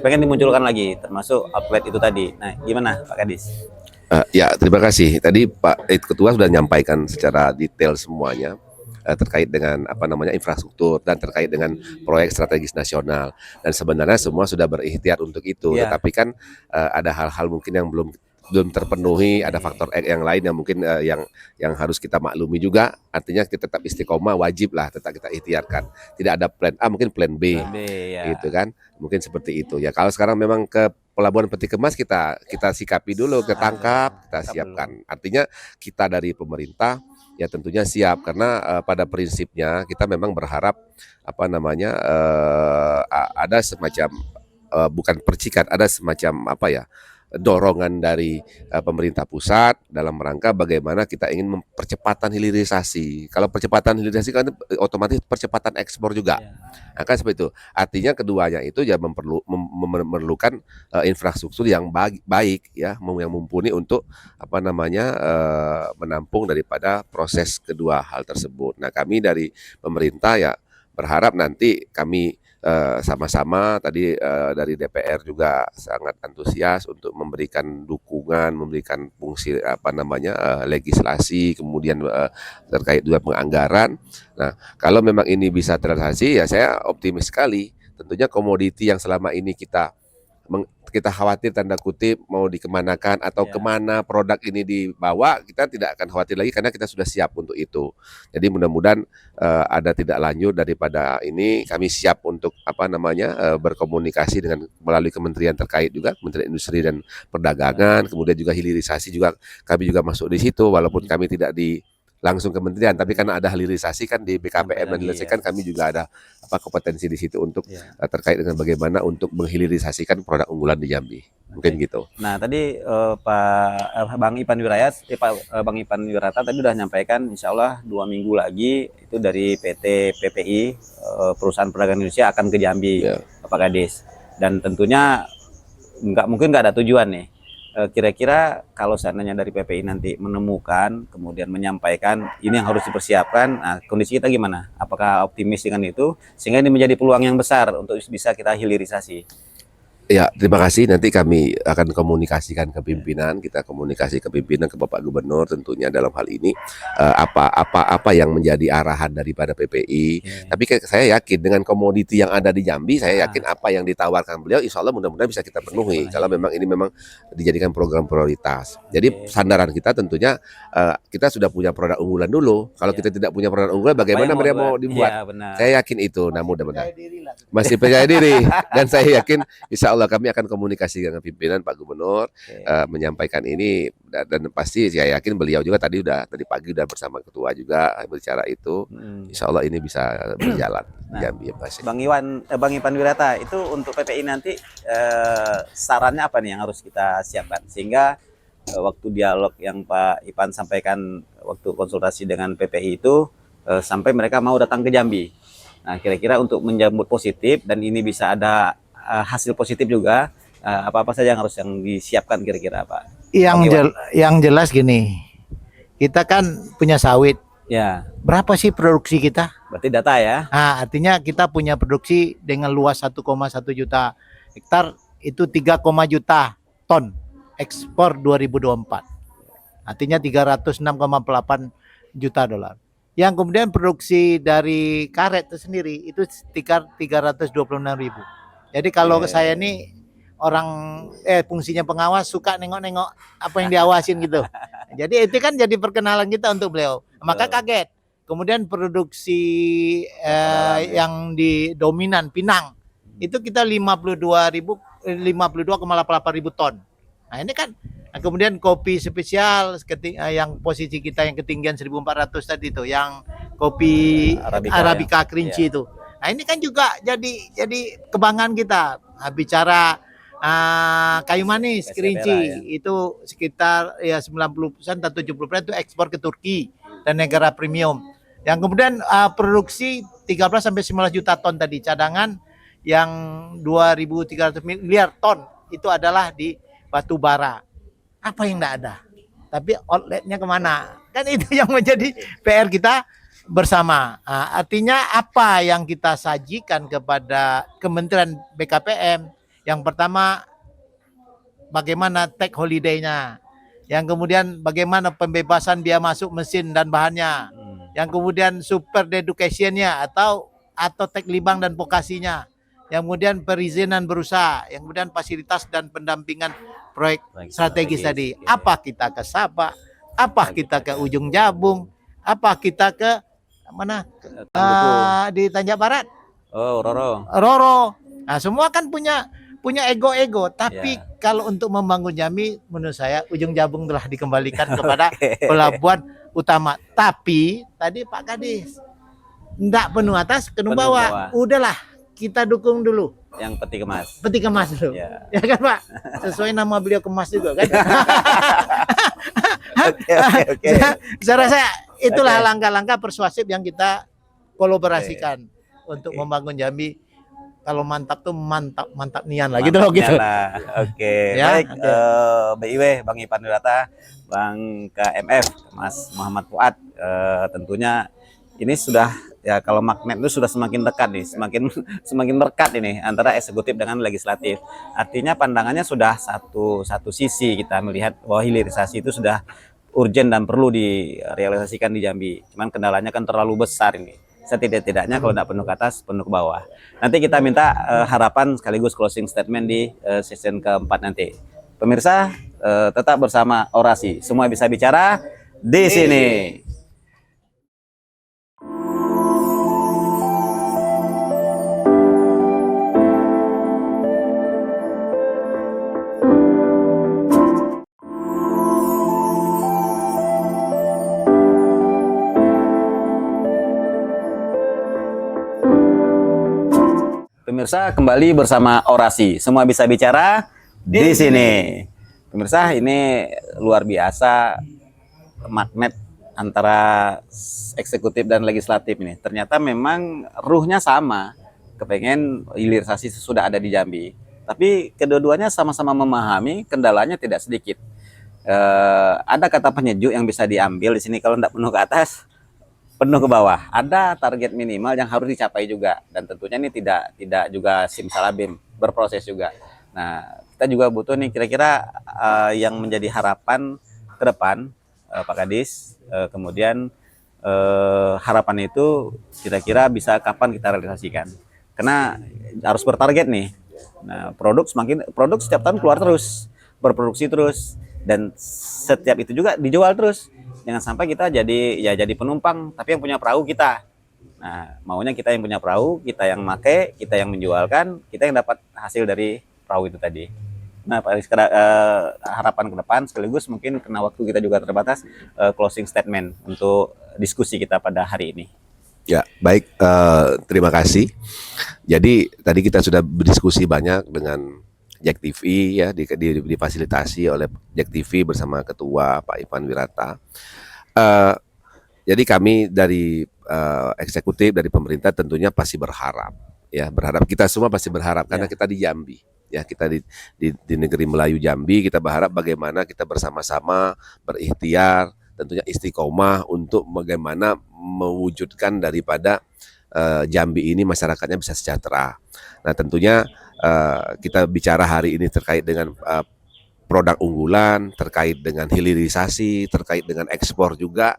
pengen dimunculkan lagi, termasuk outlet itu tadi. Nah, gimana Pak Kadis? Ya, terima kasih. Tadi Pak Ketua sudah menyampaikan secara detail semuanya terkait dengan infrastruktur dan terkait dengan proyek strategis nasional, dan sebenarnya semua sudah berikhtiar untuk itu. Ya. Tetapi kan ada hal-hal mungkin yang belum belum terpenuhi, ada faktor X yang lain yang mungkin yang harus kita maklumi juga. Artinya kita tetap istiqomah, wajib lah tetap kita ikhtiarkan. Tidak ada plan A, mungkin plan B, B, ya. gitu kan? Mungkin seperti itu ya. Kalau sekarang memang ke Pelabuhan Peti Kemas kita sikapi dulu, ketangkap, kita siapkan. Artinya kita dari pemerintah ya tentunya siap karena pada prinsipnya kita memang berharap ada semacam bukan percikan, ada semacam dorongan dari pemerintah pusat dalam rangka bagaimana kita ingin mempercepatan hilirisasi. Kalau percepatan hilirisasi kan otomatis percepatan ekspor juga. Nah, kan seperti itu. Artinya keduanya itu ya memerlukan infrastruktur yang baik ya, yang mumpuni untuk menampung daripada proses kedua hal tersebut. Nah, kami dari pemerintah ya berharap nanti kami sama-sama tadi dari DPR juga sangat antusias untuk memberikan dukungan, memberikan fungsi legislasi, kemudian terkait juga penganggaran. Nah, kalau memang ini bisa terrealisasi ya saya optimis sekali. Tentunya komoditi yang selama ini kita khawatir tanda kutip mau dikemanakan atau kemana produk ini dibawa, kita tidak akan khawatir lagi karena kita sudah siap untuk itu. Jadi mudah-mudahan ada tidak lanjut daripada ini, kami siap untuk berkomunikasi dengan melalui kementerian terkait juga, Kementerian Industri dan Perdagangan, kemudian juga hilirisasi juga kami juga masuk di situ walaupun kami tidak di langsung kementerian, tapi karena ada hilirisasi kan di BKPM dan diselesaikan, kami juga ada kompetensi di situ untuk terkait dengan bagaimana untuk menghilirisasikan produk unggulan di Jambi. Mungkin gitu. Nah, tadi Bang Ipan Wirata tadi udah nyampaikan insya Allah 2 minggu lagi itu dari PT PPI Perusahaan Perdagangan Indonesia akan ke Jambi, Pak Kadis. Dan tentunya mungkin nggak ada tujuan nih. Kira-kira kalau seandainya dari PPI nanti menemukan, kemudian menyampaikan ini yang harus dipersiapkan, nah kondisi kita gimana? Apakah optimis dengan itu? Sehingga ini menjadi peluang yang besar untuk bisa kita hilirisasi. Ya, terima kasih. Nanti kami akan komunikasikan ke pimpinan, kita komunikasi ke pimpinan, ke Bapak Gubernur tentunya dalam hal ini apa yang menjadi arahan daripada PPI. Tapi saya yakin dengan komoditi yang ada di Jambi, saya yakin apa yang ditawarkan beliau, insya Allah mudah-mudahan bisa kita penuhi. Kalau memang ini memang dijadikan program prioritas. Jadi sandaran kita tentunya kita sudah punya produk unggulan dulu. Kalau kita tidak punya produk unggulan, bagaimana mereka mau dibuat? Saya yakin itu. Nah, mudah-mudahan masih percaya diri dan saya yakin insya Allah kami akan komunikasi dengan pimpinan Pak Gubernur menyampaikan ini dan pasti saya yakin beliau juga tadi pagi udah bersama ketua juga berbicara itu. Insya Allah ini bisa berjalan. Jambi, Bang Ipan Wirata, itu untuk PPI nanti sarannya apa nih yang harus kita siapkan sehingga waktu dialog yang Pak Ipan sampaikan waktu konsultasi dengan PPI itu sampai mereka mau datang ke Jambi. Nah, kira-kira untuk menyambut positif dan ini bisa ada hasil positif juga, apa-apa saja yang harus disiapkan kira-kira Pak? Yang jelas gini, kita kan punya sawit. Ya. Berapa sih produksi kita? Berarti data ya? Nah, artinya kita punya produksi dengan luas 1,1 juta hektar, itu 3, juta ton ekspor 2024. Artinya 306,8 juta dolar. Yang kemudian produksi dari karet itu sendiri itu sekitar 326.000. Jadi kalau saya ini orang fungsinya pengawas suka nengok-nengok apa yang diawasin gitu. Jadi itu kan jadi perkenalan kita untuk beliau. Maka kaget. Kemudian produksi yang di dominan Pinang itu kita 52,88 ribu ton. Nah, ini kan kemudian kopi spesial yang posisi kita yang ketinggian 1.400 tadi itu, yang kopi Arabica kerinci itu. Nah, ini kan juga jadi kebanggaan kita. Bicara kayu manis kerinci itu sekitar 90% atau 70% itu ekspor ke Turki dan negara premium. Yang kemudian produksi 13 sampai 19 juta ton tadi, cadangan yang 2.300 miliar ton itu adalah di batu bara. Apa yang enggak ada? Tapi outletnya kemana? Kan itu yang menjadi PR kita bersama. Artinya apa yang kita sajikan kepada Kementerian BKPM? Yang pertama, bagaimana tax holiday-nya. Yang kemudian bagaimana pembebasan biaya masuk mesin dan bahannya. Yang kemudian super education-nya atau tax libang dan vokasinya. Yang kemudian perizinan berusaha. Yang kemudian fasilitas dan pendampingan proyek strategis tadi. Apa kita ke Sabak, apa kita ke Ujung Jabung, apa kita ke mana? Di Tanjak Barat, Oh, Roro. Roro. Nah, semua kan punya ego-ego, tapi kalau untuk membangun Jambi, menurut saya Ujung Jabung telah dikembalikan kepada pelabuhan utama. Tapi tadi Pak Kadis, enggak penuh atas, penuh bawah. Udahlah, kita dukung dulu. Yang peti kemas. Peti kemas dulu. Ya kan Pak? Sesuai nama beliau kemas juga kan. Oke. Saya rasa itulah langkah-langkah persuasif yang kita kolaborasikan untuk membangun Jambi. Kalau mantap tuh mantap nian lah gitu loh gitu. Oke. Ya, Baik, BIW, Bang Ipan Wirata, Bang KMF, Mas Muhammad Fuad, tentunya ini sudah ya, kalau magnet itu sudah semakin dekat nih, semakin berkat ini antara eksekutif dengan legislatif. Artinya pandangannya sudah satu sisi, kita melihat bahwa hilirisasi itu sudah urgent dan perlu direalisasikan di Jambi. Cuman kendalanya kan terlalu besar ini. Setidak-tidaknya kalau tidak penuh ke atas, penuh ke bawah. Nanti kita minta harapan sekaligus closing statement di season keempat nanti. Pemirsa, tetap bersama Orasi. Semua bisa bicara di sini. Pemirsa, kembali bersama Orasi. Semua bisa bicara di sini. Pemirsa, ini luar biasa magnet antara eksekutif dan legislatif ini. Ternyata memang ruhnya sama. Kepengen hilirisasi sudah ada di Jambi. Tapi kedua-duanya sama-sama memahami kendalanya tidak sedikit. Ada kata penyejuk yang bisa diambil di sini, kalau tidak penuh ke atas, penuh ke bawah. Ada target minimal yang harus dicapai juga, dan tentunya ini tidak juga simsalabim, berproses juga. Nah, kita juga butuh nih kira-kira yang menjadi harapan ke depan, Pak Kadis. Kemudian harapan itu kira-kira bisa kapan kita realisasikan? Karena harus bertarget nih. Nah, produk setiap tahun keluar terus, berproduksi terus, dan setiap itu juga dijual terus. Jangan sampai kita jadi penumpang, tapi yang punya perahu kita. Nah, maunya kita yang punya perahu, kita yang make, kita yang menjualkan, kita yang dapat hasil dari perahu itu tadi. Nah, Pak, harapan ke depan sekaligus mungkin karena waktu kita juga terbatas, closing statement untuk diskusi kita pada hari ini. Ya, baik. Terima kasih. Jadi tadi kita sudah berdiskusi banyak dengan Jack TV ya, difasilitasi oleh Jack TV bersama Ketua Pak Ipan Wirata. Jadi kami dari eksekutif, dari pemerintah tentunya pasti berharap, kita semua pasti berharap karena kita di Jambi, ya, kita di negeri Melayu Jambi, kita berharap bagaimana kita bersama-sama berikhtiar, tentunya istiqomah untuk bagaimana mewujudkan daripada Jambi ini masyarakatnya bisa sejahtera. Nah, tentunya kita bicara hari ini terkait dengan produk unggulan, terkait dengan hilirisasi, terkait dengan ekspor juga.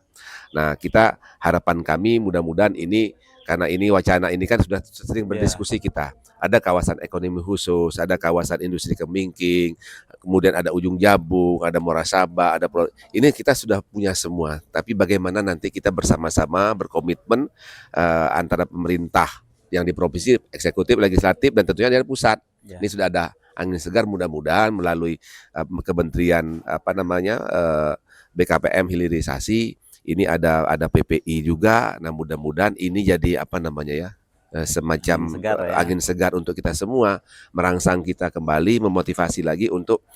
Nah, kita harapan kami mudah-mudahan ini, karena ini wacana ini kan sudah sering berdiskusi kita. Ada kawasan ekonomi khusus, ada kawasan industri kemingking, kemudian ada Ujung Jabung, ada Morasaba, ini kita sudah punya semua. Tapi bagaimana nanti kita bersama-sama berkomitmen antara pemerintah yang di provinsi, eksekutif, legislatif, dan tentunya dari pusat. Ini sudah ada angin segar, mudah-mudahan melalui kementerian BKPM hilirisasi, ini ada PPI juga. Nah, mudah-mudahan ini jadi semacam angin segar untuk kita semua, merangsang kita kembali, memotivasi lagi untuk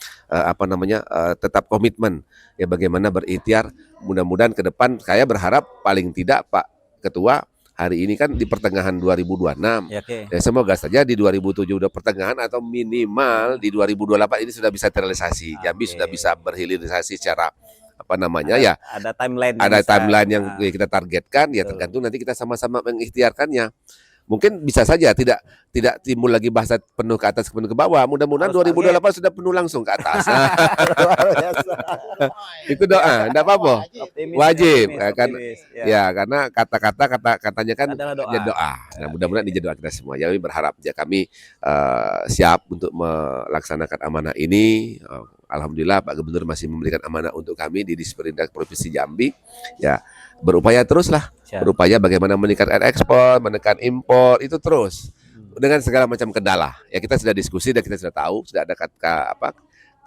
tetap komitmen ya, bagaimana berikhtiar. Mudah-mudahan ke depan, saya berharap paling tidak Pak Ketua, hari ini kan di pertengahan 2026. Ya, semoga saja di 2007 udah pertengahan atau minimal di 2028 ini sudah bisa terrealisasi. Jambi sudah bisa berhilirisasi secara ada timeline yang kita targetkan, ya tergantung nanti kita sama-sama mengikhtiarkannya. Mungkin bisa saja tidak timbul lagi bahasa penuh ke atas, penuh ke bawah. Mudah-mudahan 2028 sudah penuh langsung ke atas. Itu doa, enggak apa-apa. Wajib. Karena katanya kan doa. Nah, mudah-mudahan dijadi doa kita semua. Jadi berharap ya kami siap untuk melaksanakan amanah ini. alhamdulillah Pak Gubernur masih memberikan amanah untuk kami di Disperindak Provinsi Jambi. Ya, berupaya teruslah, Siap. berupaya bagaimana meningkatkan ekspor, menekan impor itu terus dengan segala macam kendala. Ya kita sudah diskusi dan kita sudah tahu, sudah ada kata apa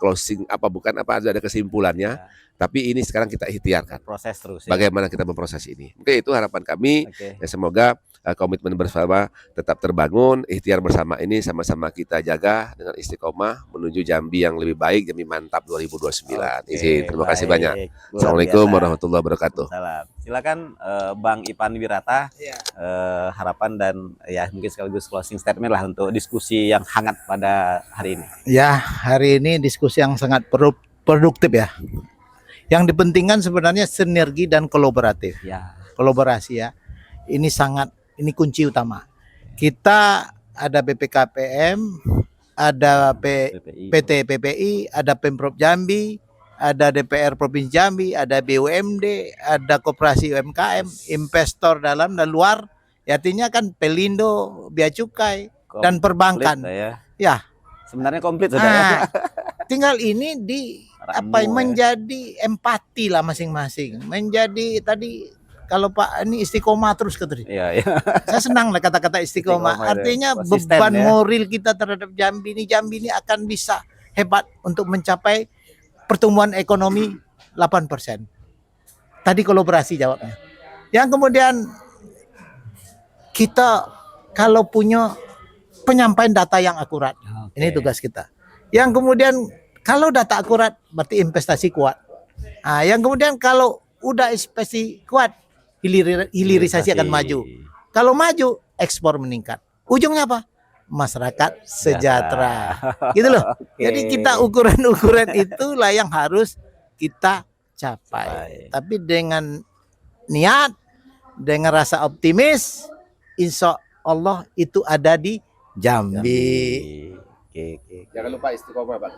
closing apa bukan apa sudah ada kesimpulannya. Ya. Tapi ini sekarang kita ikhtiarkan. Proses terus. Ya. Bagaimana kita memproses ini? Mungkin itu harapan kami. Oke. Ya, semoga komitmen bersama tetap terbangun, ikhtiar bersama ini sama-sama kita jaga dengan istiqomah menuju Jambi yang lebih baik, Jambi mantap 2029. Izin, terima kasih baik. banyak. Luar Assalamualaikum biasa. warahmatullahi wabarakatuh. Salam. Silakan Bang Ipan Wirata, Ya. harapan dan ya mungkin sekaligus closing statement lah untuk diskusi yang hangat pada hari ini. Ya, hari ini diskusi yang sangat produktif ya. Yang dipentingkan sebenarnya sinergi dan kolaboratif. Ya. Kolaborasi ya. Ini kunci utama. Kita ada BPKPM, ada PPI. PT PPI, ada Pemprov Jambi, ada DPR Provinsi Jambi, ada BUMD, ada koperasi UMKM, investor dalam dan luar. Ya, artinya kan Pelindo, Bea Cukai, dan perbankan. Komplit, ya. Ya. Sebenarnya komplit sudah ya. Nah, tinggal ini Ramu, menjadi empati lah masing-masing. Menjadi tadi kalau Pak ini istiqomah terus kata dia. Iya, iya. Saya senang lah kata-kata istiqomah. Istiqomah, Artinya konsisten, beban ya. moral kita terhadap Jambi ini akan bisa hebat untuk mencapai pertumbuhan ekonomi 8%. Tadi kolaborasi jawabnya. Yang kemudian kita kalau punya penyampaian data yang akurat. Oke. Ini tugas kita. Yang kemudian kalau data akurat berarti investasi kuat. Nah, yang kemudian kalau udah investasi kuat, hilirisasi akan maju. Kalau maju, ekspor meningkat. Ujungnya apa? Masyarakat sejahtera. Gitu loh. Oke. Jadi kita ukuran-ukuran itulah yang harus kita capai. Tapi dengan niat, dengan rasa optimis, insya Allah itu ada di Jambi. Oke. Jangan lupa istiqomah, Pak.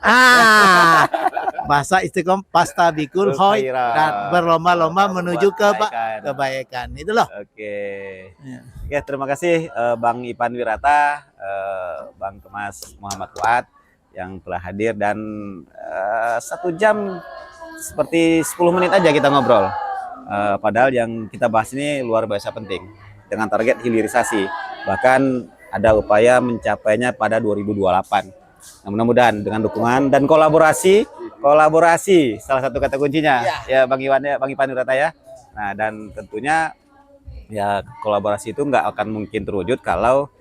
Bahasa istiqomah pasta bikul hoy dan berlomba-lomba menuju ke kebaikan. Itu loh. Oke. Ya. Oke, terima kasih Bang Ipan Wirata, Bang Kemas Muhammad Fuad yang telah hadir dan 1 jam seperti 10 menit aja kita ngobrol. Padahal yang kita bahas ini luar biasa penting dengan target hilirisasi. Bahkan ada upaya mencapainya pada 2028. Nah, mudah-mudahan dengan dukungan dan kolaborasi salah satu kata kuncinya ya Bang Ipan Wirata ya. Nah, dan tentunya ya kolaborasi itu nggak akan mungkin terwujud kalau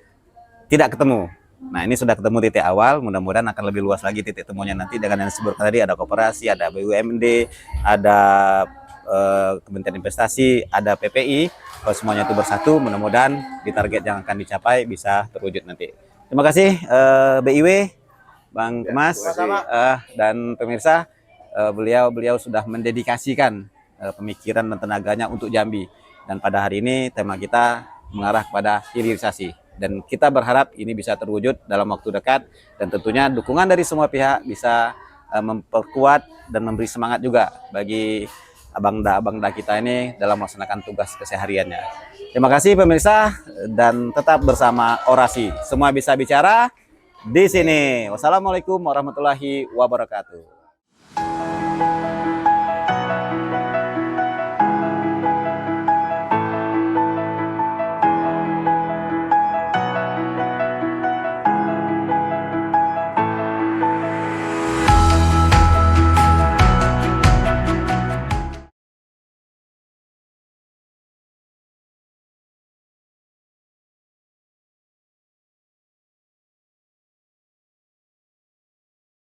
tidak ketemu. Nah, ini sudah ketemu titik awal, mudah-mudahan akan lebih luas lagi titik temunya nanti dengan yang disebutkan tadi, ada koperasi, ada BUMD, ada Kementerian Investasi, ada PPI. Kalau semuanya itu bersatu, mudah-mudahan di target yang akan dicapai bisa terwujud nanti. Terima kasih BIW, Bang Kemas, dan pemirsa. Beliau sudah mendedikasikan pemikiran dan tenaganya untuk Jambi. Dan pada hari ini tema kita mengarah kepada hilirisasi. Dan kita berharap ini bisa terwujud dalam waktu dekat. Dan tentunya dukungan dari semua pihak bisa memperkuat dan memberi semangat juga bagi abangda kita ini dalam melaksanakan tugas kesehariannya. Terima kasih pemirsa dan tetap bersama Orasi. Semua bisa bicara di sini. Wassalamualaikum warahmatullahi wabarakatuh.